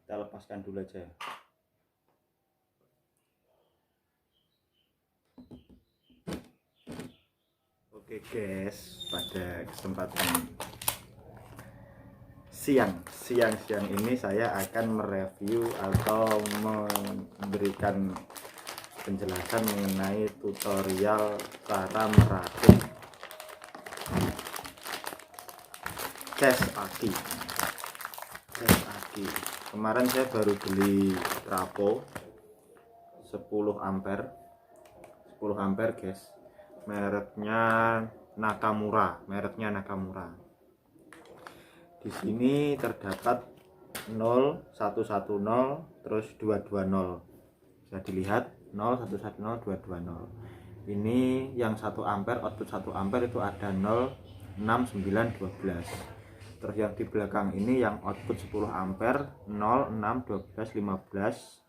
Kita lepaskan dulu aja. Oke guys, pada kesempatan siang ini saya akan mereview atau memberikan penjelasan mengenai tutorial cara merakit cas aki. Kemarin saya baru beli trafo 10 ampere guys, mereknya Nakamura. Di sini terdapat 0, 110, terus 220. Bisa dilihat 0, 110, 220. Ini yang 1 ampere, output 1 ampere itu ada 0, 6, 9, 12. Terus yang di belakang ini yang output 10 ampere 0, 6, 12, 15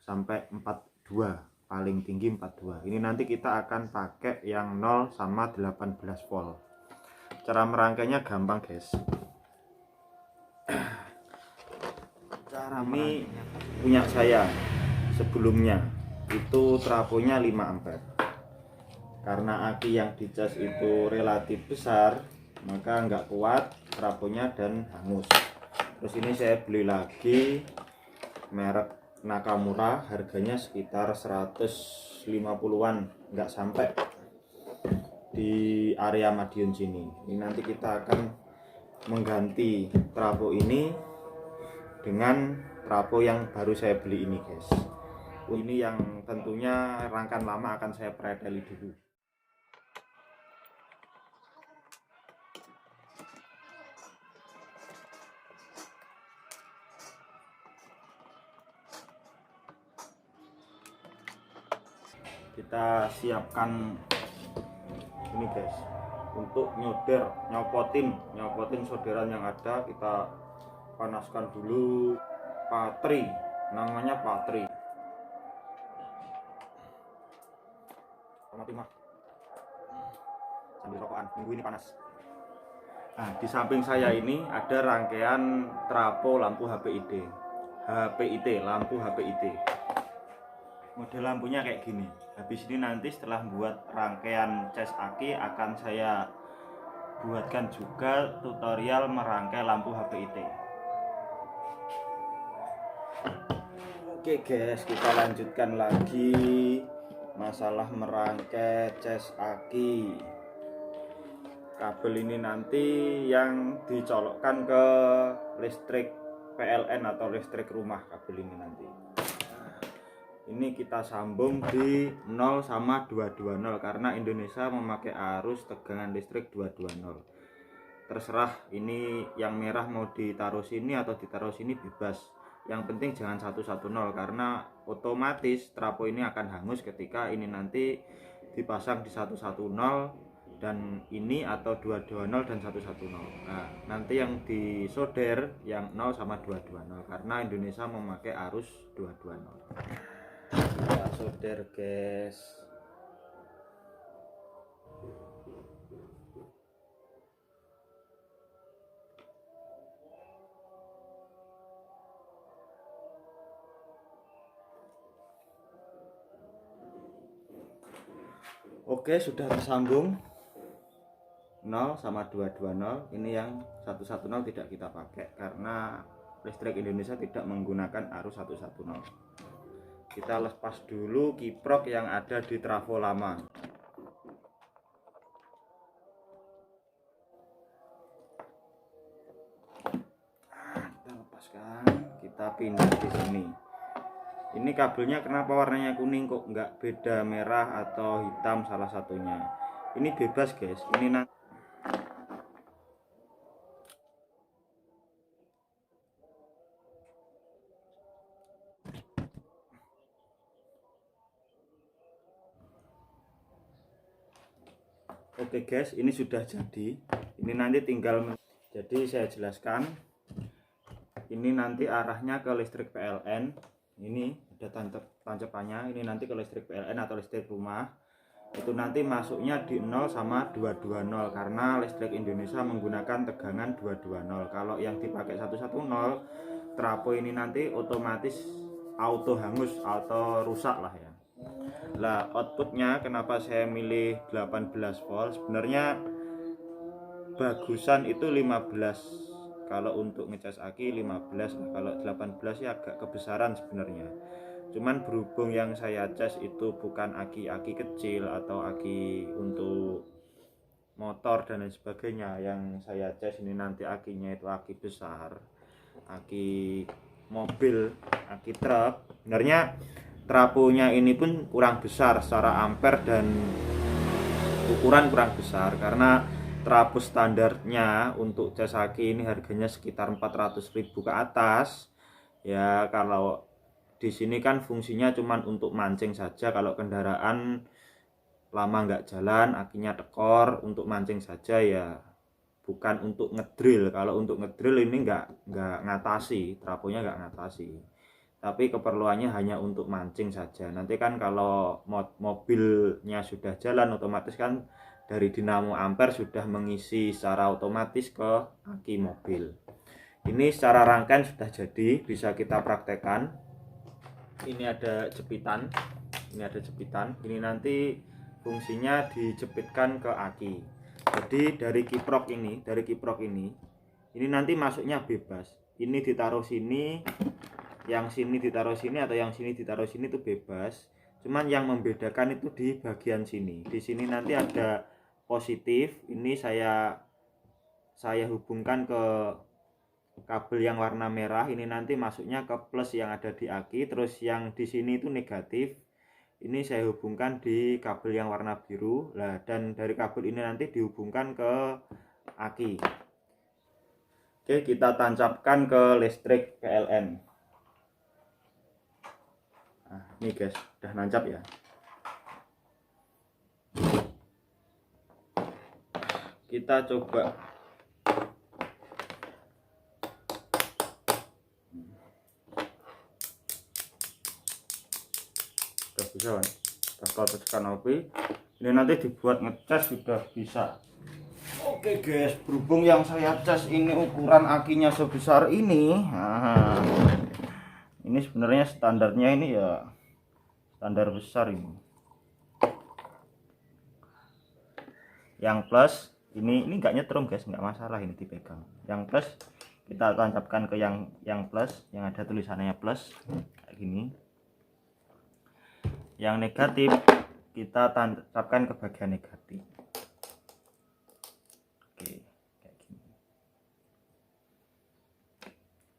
sampai 42, paling tinggi 42. Ini nanti kita akan pakai yang 0 sama 18 volt. Cara merangkainya gampang guys. Cara ini punya saya sebelumnya, itu trafonya 5 ampere. Karena aki yang dicas itu relatif besar, maka nggak kuat trafonya dan hangus. Terus ini saya beli lagi merek Nakamura, harganya sekitar 150-an, nggak sampai, di area Madiun sini. Ini nanti kita akan mengganti trafo ini dengan trafo yang baru saya beli ini guys. Ini yang tentunya rangkaian lama akan saya preteli dulu. Kita siapkan ini guys untuk nyopotin solderan yang ada. Kita panaskan dulu patri, namanya patri. Sambil rokokan, nunggu ini panas. Nah, di samping saya ini ada rangkaian trafo lampu HPIT, lampu HPIT. Model lampunya kayak gini. Habis ini nanti setelah buat rangkaian cas aki akan saya buatkan juga tutorial merangkai lampu HPIT. Oke guys, kita lanjutkan lagi masalah merangkai cas aki. Kabel ini nanti yang dicolokkan ke listrik PLN atau listrik rumah. Kabel ini nanti ini kita sambung di 0 sama 220 karena Indonesia memakai arus tegangan listrik 220. Terserah ini yang merah mau ditaruh sini atau ditaruh sini, bebas. Yang penting jangan 110 karena otomatis trafo ini akan hangus ketika ini nanti dipasang di 110 dan ini, atau 220 dan 110. Nah, nanti yang disolder yang 0 sama 220 karena Indonesia memakai arus 220. Kita solder guys. Oke, sudah tersambung 0 sama 220. Ini yang 110 tidak kita pakai karena listrik Indonesia tidak menggunakan arus 110. Kita lepas dulu kiprok yang ada di trafo lama. Kita lepaskan, kita pindah di sini. Ini kabelnya kenapa warnanya kuning kok nggak beda merah atau hitam salah satunya? Ini bebas guys. Ini nanti oke guys, ini sudah jadi. Ini nanti tinggal, jadi saya jelaskan. Ini nanti arahnya ke listrik PLN. Ini ada tancepannya. Ini nanti ke listrik PLN atau listrik rumah. Itu nanti masuknya di 0 sama 220 karena listrik Indonesia menggunakan tegangan 220. Kalau yang dipakai 110 trafo ini nanti otomatis auto hangus atau rusak lah ya. Lah outputnya kenapa saya milih 18 volt, sebenarnya bagusan itu 15, kalau untuk ngecas aki 15, kalau 18 ya agak kebesaran sebenarnya. Cuman berhubung yang saya cas itu bukan aki-aki kecil atau aki untuk motor dan lain sebagainya, yang saya cas ini nanti akinya itu aki besar, aki mobil, aki truk. Sebenarnya trafonya ini pun kurang besar secara ampere dan ukuran kurang besar, karena trafo standarnya untuk cas aki ini harganya sekitar 400.000 ke atas ya. Kalau di sini kan fungsinya cuma untuk mancing saja, kalau kendaraan lama nggak jalan akinya tekor, untuk mancing saja ya, bukan untuk ngedrill. Kalau untuk ngedrill ini nggak ngatasi, trafonya nggak ngatasi, tapi keperluannya hanya untuk mancing saja. Nanti kan kalau mobilnya sudah jalan, otomatis kan dari dinamo ampere sudah mengisi secara otomatis ke aki mobil. Ini secara rangkaian sudah jadi, bisa kita praktekkan. Ini ada jepitan, ini nanti fungsinya dijepitkan ke aki. Jadi dari kiprok ini nanti masuknya bebas. Ini ditaruh sini, yang sini ditaruh sini, atau yang sini ditaruh sini itu bebas. Cuman yang membedakan itu di bagian sini. Di sini nanti ada positif, ini saya hubungkan ke kabel yang warna merah, ini nanti masuknya ke plus yang ada di aki. Terus yang di sini itu negatif, ini saya hubungkan di kabel yang warna biru. Nah, dan dari kabel ini nanti dihubungkan ke aki. Oke, kita tancapkan ke listrik PLN. Nah, ini guys, udah nancap ya. Kita coba. Udah bisa kan? Bakal tekan OP. Ini nanti dibuat ngecas sudah bisa. Oke guys, berhubung yang saya cas ini ukuran akinya sebesar ini, nah, ini sebenarnya standarnya ini ya standar besar ini. Yang plus ini nggak nyetrum guys, nggak masalah, ini dipegang. Yang plus kita tancapkan ke yang plus, yang ada tulisannya plus kayak gini. Yang negatif kita tancapkan ke bagian negatif. Oke, kayak gini.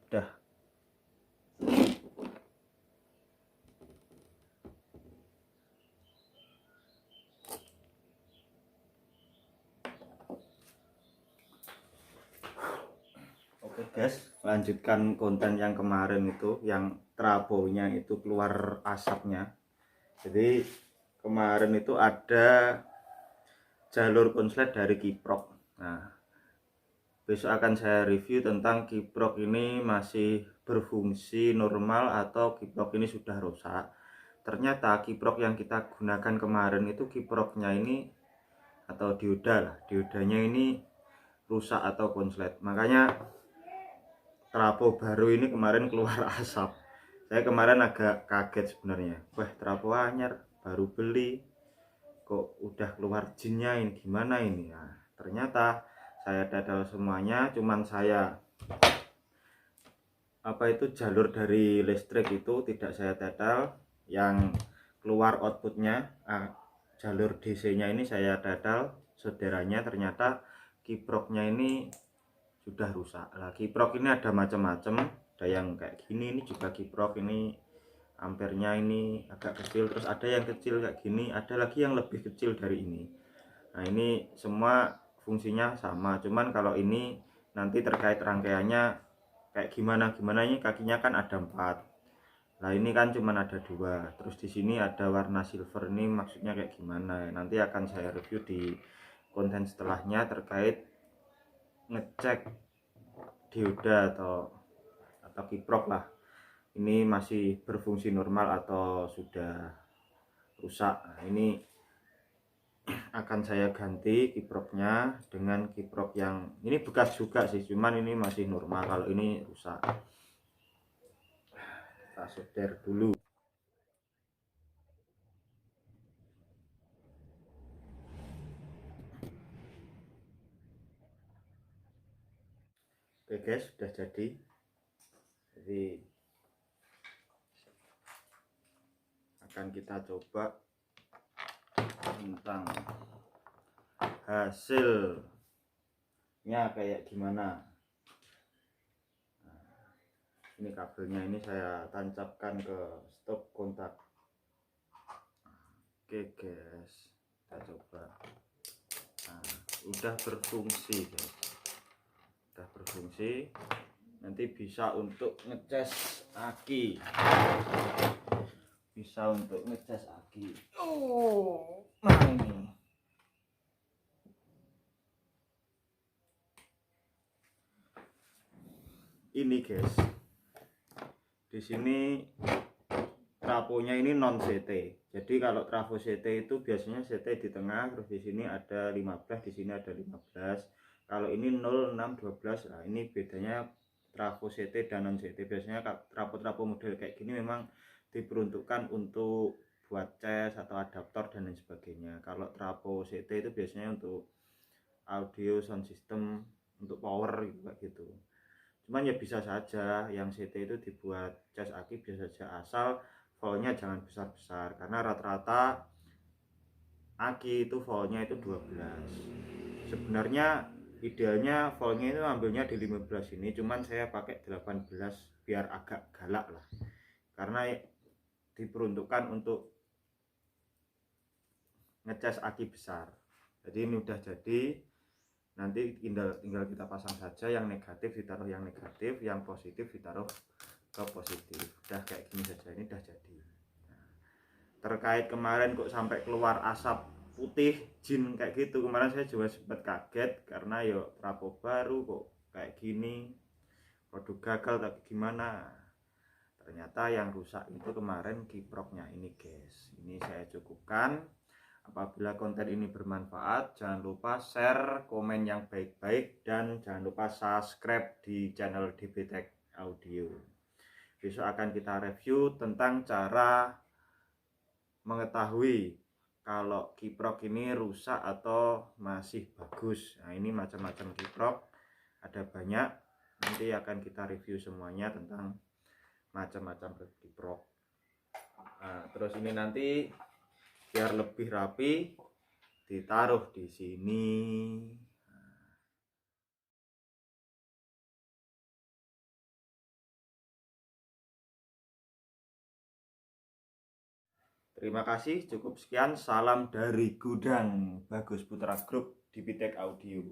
Udah. Oke guys, lanjutkan konten yang kemarin itu, yang trafonya itu keluar asapnya. Jadi kemarin itu ada jalur konslet dari kiprok. Nah, besok akan saya review tentang kiprok ini masih berfungsi normal atau kiprok ini sudah rusak. Ternyata kiprok yang kita gunakan kemarin itu kiproknya ini, atau diodanya ini rusak atau konslet. Makanya trafo baru ini kemarin keluar asap. Saya kemarin agak kaget sebenarnya. Wah, trafo anyar baru beli kok udah keluar jinnya, ini gimana ini? Nah, ternyata saya dadal semuanya, cuman saya jalur dari listrik itu tidak saya dadal, yang keluar outputnya jalur DC nya ini saya dadal solderannya. Ternyata kiproknya ini sudah rusak. Lah kiprok ini ada macam-macam, ada yang kayak gini, ini juga kiprok, ini ampernya ini agak kecil, terus ada yang kecil kayak gini, ada lagi yang lebih kecil dari ini. Nah, ini semua fungsinya sama, cuman kalau ini nanti terkait rangkaiannya kayak gimana ini kakinya kan ada 4. Nah, ini kan cuman ada 2. Terus di sini ada warna silver, ini maksudnya kayak gimana? Nanti akan saya review di konten setelahnya terkait ngecek dioda atau kiprok lah, ini masih berfungsi normal atau sudah rusak. Nah, ini akan saya ganti kiproknya dengan kiprok yang ini bekas juga sih, cuman ini masih normal, kalau ini rusak. kita solder dulu. Oke guys, sudah jadi akan kita coba tentang hasilnya kayak gimana. Ini kabelnya ini saya tancapkan ke stop kontak. Oke guys, kita coba. Nah, udah berfungsi guys, udah berfungsi. Nanti bisa untuk ngecas aki, bisa untuk ngecas aki. Nah ini guys, di sini trafonya ini non CT. Jadi kalau trafo CT itu biasanya CT di tengah, terus di sini ada 15, di sini ada 15. Kalau ini 0, 6, 12. Nah, ini bedanya trafo CT dan non CT. Biasanya trafo-trafo model kayak gini memang diperuntukkan untuk buat cas atau adaptor dan lain sebagainya. Kalau trafo CT itu biasanya untuk audio sound system, untuk power gitu. Cuman ya bisa saja yang CT itu dibuat cas aki biasa saja, asal voltnya jangan besar-besar, karena rata-rata aki itu voltnya itu 12. Sebenarnya idealnya voltnya itu ambilnya di 15 ini, cuman saya pakai 18 biar agak galak lah, karena diperuntukkan untuk ngecas aki besar. Jadi ini udah jadi, nanti tinggal kita pasang saja. Yang negatif ditaruh yang negatif, yang positif ditaruh ke positif. Udah kayak gini saja, ini udah jadi. Nah, terkait kemarin kok sampai keluar asap putih jin kayak gitu, kemarin saya juga sempat kaget karena yo trafo baru kok kayak gini, produk gagal tapi gimana. Ternyata yang rusak itu kemarin kiproknya ini guys. Ini saya cukupkan. Apabila konten ini bermanfaat, jangan lupa share, komen yang baik-baik, dan jangan lupa subscribe di channel DBTech Audio. Besok akan kita review tentang cara mengetahui kalau kiprok ini rusak atau masih bagus. Nah, ini macam-macam kiprok, ada banyak. Nanti akan kita review semuanya tentang macam-macam kiprok. Nah, terus ini nanti biar lebih rapi ditaruh di sini. Terima kasih, cukup sekian. Salam dari gudang Bagus Putra Group DBTech Audio.